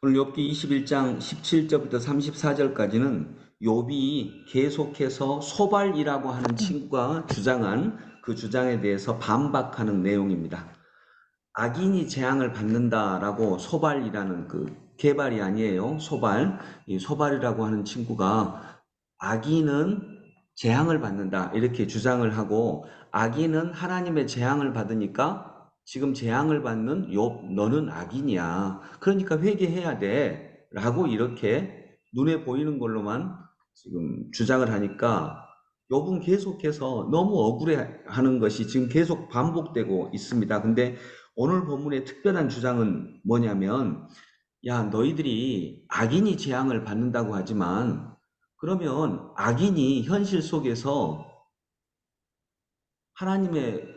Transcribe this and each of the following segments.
오늘 욥기 21장 17절부터 34절까지는 욥이 계속해서 소발이라고 하는 친구가 주장한 그 주장에 대해서 반박하는 내용입니다. 악인이 재앙을 받는다라고 소발이라는 그 개발이 아니에요. 소발. 이 소발이라고 하는 친구가 악인은 재앙을 받는다 이렇게 주장을 하고 악인은 하나님의 재앙을 받으니까 지금 재앙을 받는 욥 너는 악인이야. 그러니까 회개해야 돼. 라고 이렇게 눈에 보이는 걸로만 지금 주장을 하니까 욥은 계속해서 너무 억울해하는 것이 지금 계속 반복되고 있습니다. 근데 오늘 본문의 특별한 주장은 뭐냐면 야 너희들이 악인이 재앙을 받는다고 하지만 그러면 악인이 현실 속에서 하나님의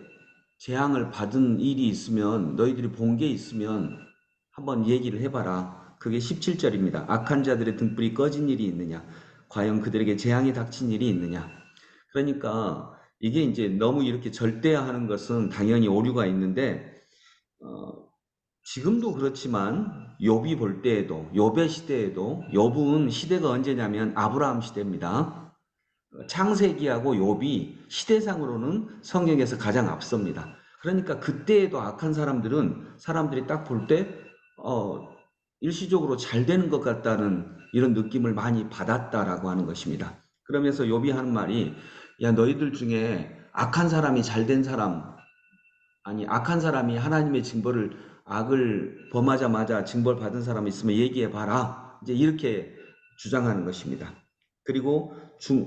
재앙을 받은 일이 있으면 너희들이 본 게 있으면 한번 얘기를 해봐라. 그게 17절입니다. 악한 자들의 등불이 꺼진 일이 있느냐? 과연 그들에게 재앙이 닥친 일이 있느냐? 그러니까 이게 이제 너무 이렇게 절대화하는 것은 당연히 오류가 있는데 지금도 그렇지만 욥이 볼 때에도 욥의 시대에도 욥은 시대가 언제냐면 아브라함 시대입니다. 창세기하고 욥이 시대상으로는 성경에서 가장 앞섭니다. 그러니까 그때에도 악한 사람들은 사람들이 딱 볼 때 일시적으로 잘 되는 것 같다는 이런 느낌을 많이 받았다라고 하는 것입니다. 그러면서 욥이 하는 말이 야 너희들 중에 악한 사람이 잘 된 사람 아니 악한 사람이 하나님의 징벌을 악을 범하자마자 징벌 받은 사람이 있으면 얘기해 봐라. 이제 이렇게 주장하는 것입니다. 그리고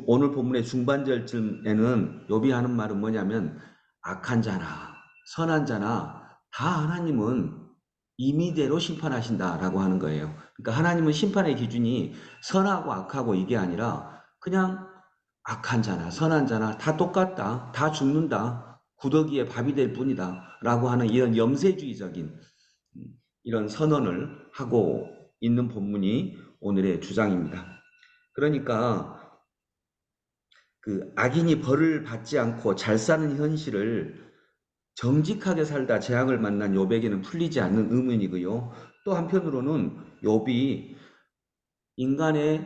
오늘 본문의 중반절쯤에는 욥이 하는 말은 뭐냐면 악한 자나 선한 자나 다 하나님은 임의대로 심판하신다라고 하는 거예요. 그러니까 하나님은 심판의 기준이 선하고 악하고 이게 아니라 그냥 악한 자나 선한 자나 다 똑같다. 다 죽는다. 구더기에 밥이 될 뿐이다. 라고 하는 이런 염세주의적인 이런 선언을 하고 있는 본문이 오늘의 주장입니다. 그러니까 그 악인이 벌을 받지 않고 잘 사는 현실을 정직하게 살다 재앙을 만난 욥에게는 풀리지 않는 의문이고요. 또 한편으로는 욥이 인간의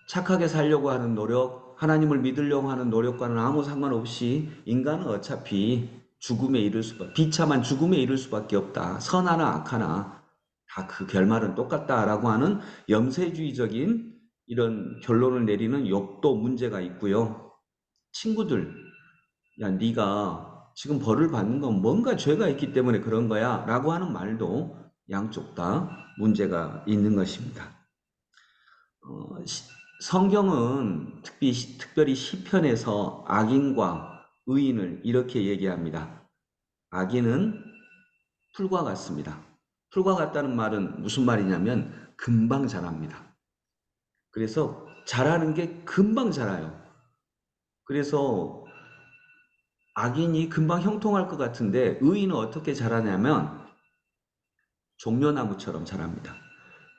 착하게 살려고 하는 노력, 하나님을 믿으려고 하는 노력과는 아무 상관없이 인간은 어차피 죽음에 이를 비참한 죽음에 이를 수밖에 없다. 선하나 악하나 다 그 결말은 똑같다라고 하는 염세주의적인 이런 결론을 내리는 욥도 문제가 있고요. 친구들, 야 네가 지금 벌을 받는 건 뭔가 죄가 있기 때문에 그런 거야 라고 하는 말도 양쪽 다 문제가 있는 것입니다. 어, 성경은 특별히 시편에서 악인과 의인을 이렇게 얘기합니다. 악인은 풀과 같습니다. 풀과 같다는 말은 무슨 말이냐면 금방 자랍니다. 그래서 자라는 게 금방 자라요. 그래서 악인이 금방 형통할 것 같은데 의인은 어떻게 자라냐면 종려나무처럼 자랍니다.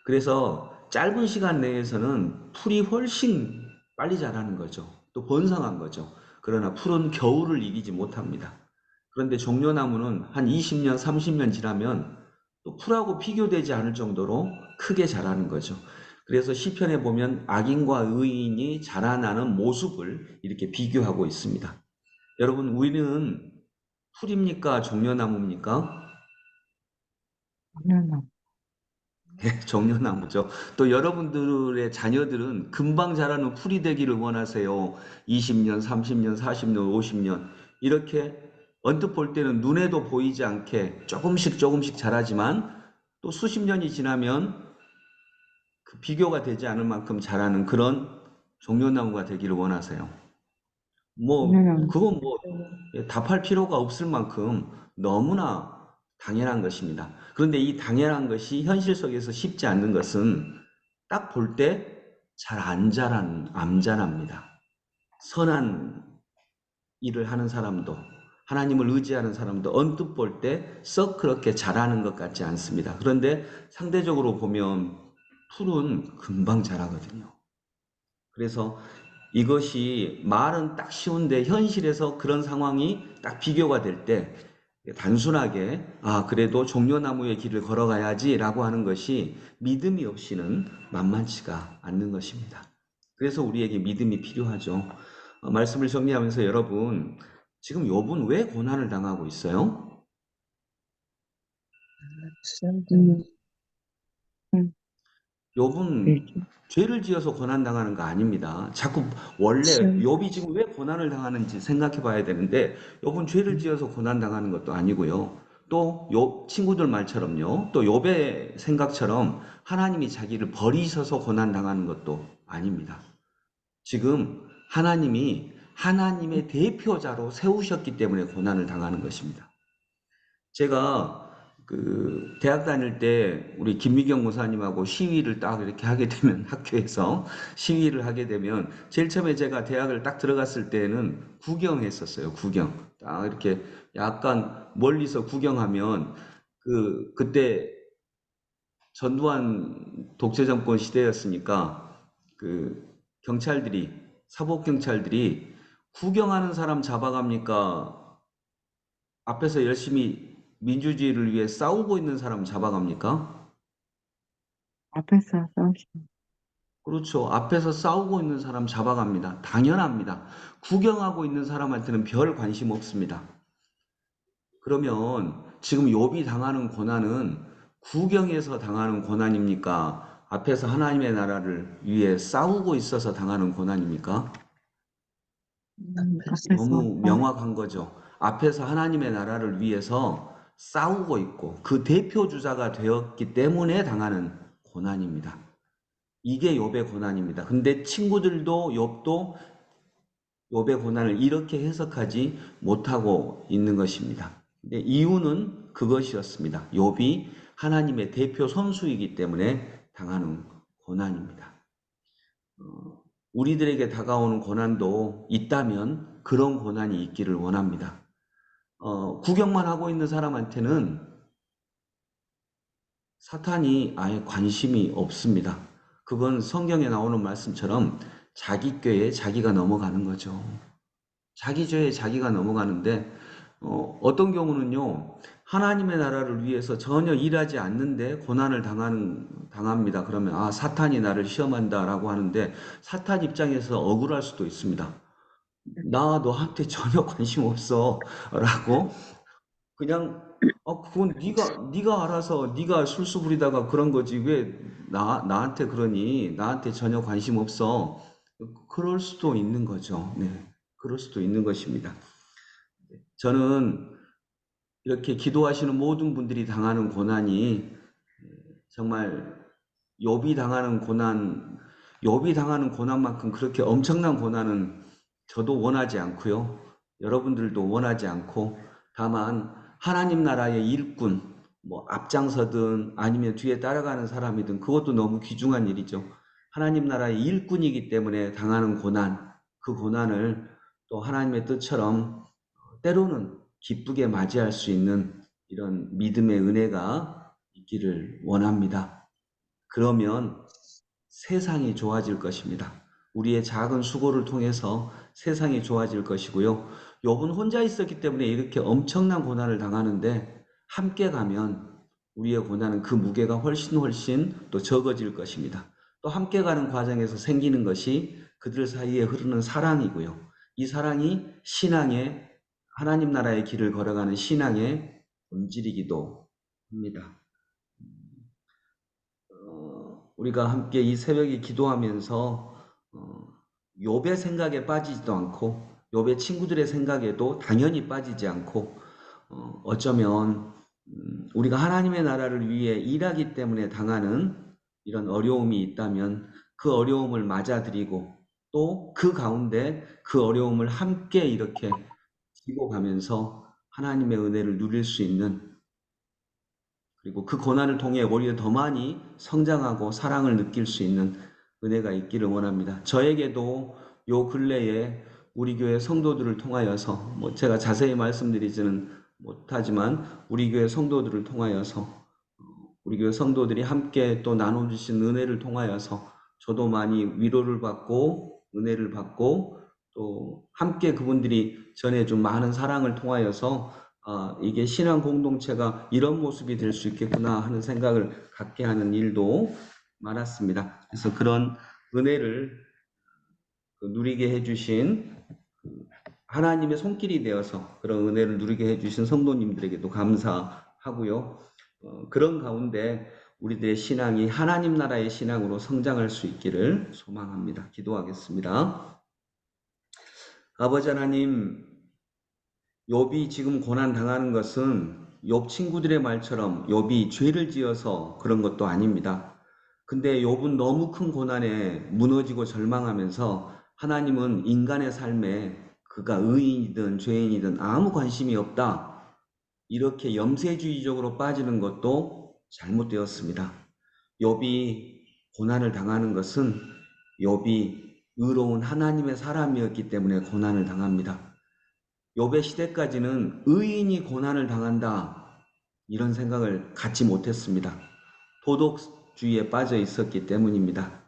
그래서 짧은 시간 내에서는 풀이 훨씬 빨리 자라는 거죠. 또 번성한 거죠. 그러나 풀은 겨울을 이기지 못합니다. 그런데 종려나무는 한 20년, 30년 지나면 또 풀하고 비교되지 않을 정도로 크게 자라는 거죠. 그래서 시편에 보면 악인과 의인이 자라나는 모습을 이렇게 비교하고 있습니다. 여러분, 우리는 풀입니까? 종려나무입니까? 당연하. 정려나무죠. 또 여러분들의 자녀들은 금방 자라는 풀이 되기를 원하세요. 20년, 30년, 40년, 50년. 이렇게 언뜻 볼 때는 눈에도 보이지 않게 조금씩 조금씩 자라지만 또 수십 년이 지나면 그 비교가 되지 않을 만큼 자라는 그런 종려나무가 되기를 원하세요. 당연한. 그건 답할 필요가 없을 만큼 너무나 당연한 것입니다. 그런데 이 당연한 것이 현실 속에서 쉽지 않는 것은 딱 볼 때 잘 안 자랍니다. 선한 일을 하는 사람도, 하나님을 의지하는 사람도 언뜻 볼 때 썩 그렇게 잘하는 것 같지 않습니다. 그런데 상대적으로 보면 풀은 금방 자라거든요. 그래서 이것이 말은 딱 쉬운데 현실에서 그런 상황이 딱 비교가 될 때 단순하게 그래도 종려나무의 길을 걸어가야지라고 하는 것이 믿음이 없이는 만만치가 않는 것입니다. 그래서 우리에게 믿음이 필요하죠. 말씀을 정리하면서 여러분, 지금 욥은 왜 고난을 당하고 있어요? 음, 음, 욥은 그렇죠. 죄를 지어서 고난 당하는 거 아닙니다. 자꾸 원래 시험, 욥이 지금 왜 고난을 당하는지 생각해 봐야 되는데 욥은 죄를 음, 지어서 고난 당하는 것도 아니고요. 또 욥 친구들 말처럼요. 또 욥의 생각처럼 하나님이 자기를 버리셔서 고난 당하는 것도 아닙니다. 지금 하나님이 하나님의 대표자로 세우셨기 때문에 고난을 당하는 것입니다. 제가 그 대학 다닐 때 우리 김미경 목사님하고 시위를 딱 이렇게 하게 되면 학교에서 시위를 하게 되면 제일 처음에 제가 대학을 딱 들어갔을 때는 구경했었어요. 구경. 딱 이렇게 약간 멀리서 구경하면 그때 전두환 독재정권 시대였으니까 그 경찰들이 사법 경찰들이 구경하는 사람 잡아갑니까? 앞에서 열심히 민주주의를 위해 싸우고 있는 사람 잡아갑니까? 앞에서 싸우시면, 그렇죠. 앞에서 싸우고 있는 사람 잡아갑니다. 당연합니다. 구경하고 있는 사람한테는 별 관심 없습니다. 그러면 지금 욥이 당하는 고난은 구경에서 당하는 고난입니까? 앞에서 하나님의 나라를 위해 싸우고 있어서 당하는 고난입니까? 앞에서 너무 싸우, 명확한 거죠. 앞에서 하나님의 나라를 위해서 싸우고 있고 그 대표주자가 되었기 때문에 당하는 고난입니다. 이게 욥의 고난입니다. 근데 친구들도 욥도 욥의 고난을 이렇게 해석하지 못하고 있는 것입니다. 근데 이유는 그것이었습니다. 욥이 하나님의 대표 선수이기 때문에 당하는 고난입니다. 우리들에게 다가오는 고난도 있다면 그런 고난이 있기를 원합니다. 구경만 하고 있는 사람한테는 사탄이 아예 관심이 없습니다. 그건 성경에 나오는 말씀처럼 자기 꾀에 자기가 넘어가는 거죠. 자기 죄에 자기가 넘어가는데 어떤 경우는요. 하나님의 나라를 위해서 전혀 일하지 않는데 고난을 당합니다. 그러면 사탄이 나를 시험한다라고 하는데 사탄 입장에서 억울할 수도 있습니다. 나 너한테 전혀 관심 없어라고 그냥 그건 네가 알아서 네가 술수 부리다가 그런 거지 왜 나한테 그러니 나한테 전혀 관심 없어 그럴 수도 있는 거죠. 네, 그럴 수도 있는 것입니다. 저는 이렇게 기도하시는 모든 분들이 당하는 고난이 정말 욥이 당하는 고난, 욥이 당하는 고난만큼 그렇게 엄청난 고난은 저도 원하지 않고요. 여러분들도 원하지 않고 다만 하나님 나라의 일꾼, 뭐 앞장서든 아니면 뒤에 따라가는 사람이든 그것도 너무 귀중한 일이죠. 하나님 나라의 일꾼이기 때문에 당하는 고난, 그 고난을 또 하나님의 뜻처럼 때로는 기쁘게 맞이할 수 있는 이런 믿음의 은혜가 있기를 원합니다. 그러면 세상이 좋아질 것입니다. 우리의 작은 수고를 통해서 세상이 좋아질 것이고요. 욥은 혼자 있었기 때문에 이렇게 엄청난 고난을 당하는데 함께 가면 우리의 고난은 그 무게가 훨씬 또 적어질 것입니다. 또 함께 가는 과정에서 생기는 것이 그들 사이에 흐르는 사랑이고요. 이 사랑이 신앙의 하나님 나라의 길을 걸어가는 신앙의 본질이기도 합니다. 우리가 함께 이 새벽에 기도하면서 욥의 생각에 빠지지도 않고 욥의 친구들의 생각에도 당연히 빠지지 않고 어쩌면 우리가 하나님의 나라를 위해 일하기 때문에 당하는 이런 어려움이 있다면 그 어려움을 맞아들이고 또 그 가운데 그 어려움을 함께 이렇게 지고 가면서 하나님의 은혜를 누릴 수 있는 그리고 그 고난을 통해 오히려 더 많이 성장하고 사랑을 느낄 수 있는 은혜가 있기를 원합니다. 저에게도 요 근래에 우리 교회 성도들을 통하여서 제가 자세히 말씀드리지는 못하지만 우리 교회 성도들을 통하여서 우리 교회 성도들이 함께 또 나눠주신 은혜를 통하여서 저도 많이 위로를 받고 은혜를 받고 또 함께 그분들이 전해준 많은 사랑을 통하여서 이게 신앙 공동체가 이런 모습이 될 수 있겠구나 하는 생각을 갖게 하는 일도 많았습니다. 그래서 그런 은혜를 누리게 해주신 하나님의 손길이 되어서 그런 은혜를 누리게 해주신 성도님들에게도 감사하고요. 그런 가운데 우리들의 신앙이 하나님 나라의 신앙으로 성장할 수 있기를 소망합니다. 기도하겠습니다. 아버지 하나님, 욥이 지금 고난 당하는 것은 욥 친구들의 말처럼 욥이 죄를 지어서 그런 것도 아닙니다. 근데 욥은 너무 큰 고난에 무너지고 절망하면서 하나님은 인간의 삶에 그가 의인이든 죄인이든 아무 관심이 없다. 이렇게 염세주의적으로 빠지는 것도 잘못되었습니다. 욥이 고난을 당하는 것은 욥이 의로운 하나님의 사람이었기 때문에 고난을 당합니다. 욥의 시대까지는 의인이 고난을 당한다 이런 생각을 갖지 못했습니다. 도덕주의에 빠져 있었기 때문입니다.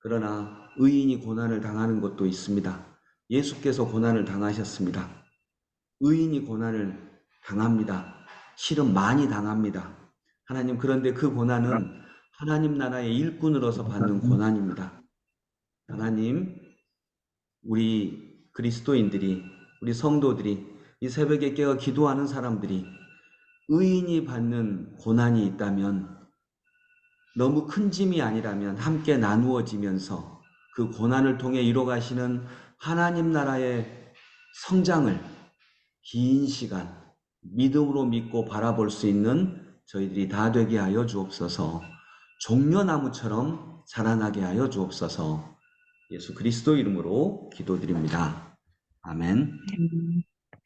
그러나 의인이 고난을 당하는 것도 있습니다. 예수께서 고난을 당하셨습니다. 의인이 고난을 당합니다. 실은 많이 당합니다. 하나님, 그런데 그 고난은 하나님 나라의 일꾼으로서 받는 고난입니다. 하나님, 우리 그리스도인들이, 우리 성도들이, 이 새벽에 깨어 기도하는 사람들이 의인이 받는 고난이 있다면, 너무 큰 짐이 아니라면 함께 나누어지면서 그 고난을 통해 이뤄가시는 하나님 나라의 성장을 긴 시간 믿음으로 믿고 바라볼 수 있는 저희들이 다 되게 하여 주옵소서. 종려나무처럼 자라나게 하여 주옵소서. 예수 그리스도 이름으로 기도드립니다. 아멘.